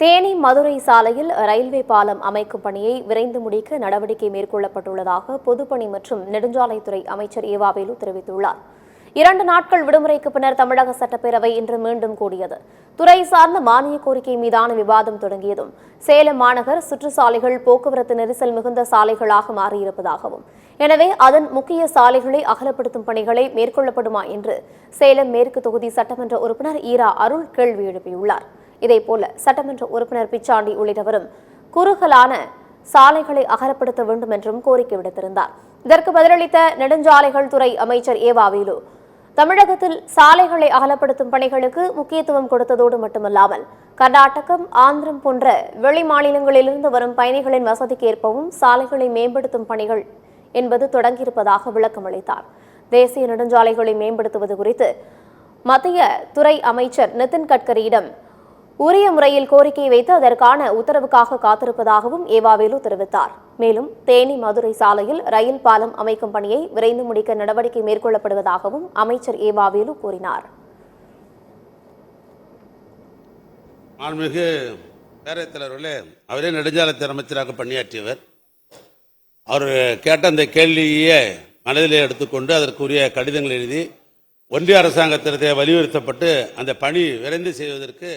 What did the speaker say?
தேனி மதுரை சாலையில் ரயில்வே பாலம் அமைக்கும் பணியை விரைந்து முடிக்க நடவடிக்கை மேற்கொள்ளப்பட்டுள்ளதாக பொதுப்பணி மற்றும் நெடுஞ்சாலைத்துறை அமைச்சர் ஏவாவேலு தெரிவித்துள்ளார். 2 நாட்கள் விடுமுறைக்கு பின்னர் தமிழக சட்டப்பேரவை இன்று மீண்டும் கூடியது. துறை சார்ந்த மானிய கோரிக்கை மீதான விவாதம் தொடங்கியதும் சேலம் மாநகர் சுற்றுச்சாலைகள் போக்குவரத்து நெரிசல் மிகுந்த சாலைகளாக மாறியிருப்பதாகவும், எனவே அதன் முக்கிய சாலைகளை அகலப்படுத்தும் பணிகளை மேற்கொள்ளப்படுமா என்று சேலம் மேற்கு தொகுதி சட்டமன்ற உறுப்பினர் ஈரா அருள் கேள்வி எழுப்பியுள்ளார். இதேபோல சட்டமன்ற உறுப்பினர் பிச்சாண்டி உள்ளிட்டவரும் குறுகலான சாலைகளை அகலப்படுத்த வேண்டும் என்றும் கோரிக்கை விடுத்திருந்தார். இதற்கு பதிலளித்த நெடுஞ்சாலைகள் துறை அமைச்சர் ஏவாவேலு, தமிழகத்தில் சாலைகளை அகலப்படுத்தும் பணிகளுக்கு முக்கியத்துவம் கொடுத்ததோடு மட்டுமல்லாமல் கர்நாடகம், ஆந்திரம் போன்ற வெளி மாநிலங்களிலிருந்து வரும் பயணிகளின் வசதிக்கு ஏற்பவும் சாலைகளை மேம்படுத்தும் பணிகள் என்பது தொடங்கியிருப்பதாக விளக்கம் அளித்தார். தேசிய நெடுஞ்சாலைகளை மேம்படுத்துவது குறித்து மத்திய துறை அமைச்சர் நிதின் கட்கரியிடம் உரிய முறையில் கோரிக்கை வைத்து அதற்கான உத்தரவுக்காக காத்திருப்பதாகவும் ஏவாவேலு தெரிவித்தார். மேலும் தேனி மதுரை சாலையில் ரயில் பாலம் அமைக்கும் பணியை விரைந்து முடிக்க நடவடிக்கை மேற்கொள்ளப்படுவதாகவும் அமைச்சர் ஏவாவேலு கூறினார். மாண்புமிகு பேரவைத் தலைவர்களே, அவரே நெடுஞ்சாலைத்துறை அமைச்சராக பணியாற்றியவர். அவர் கேட்ட அந்த கேள்வியை மனதிலே எடுத்துக்கொண்டு அதற்குரிய கடிதங்கள் எழுதி ஒன்றிய அரசாங்கத்திற்கு வலியுறுத்தப்பட்டு அந்த பணி விரைந்து செய்வதற்கு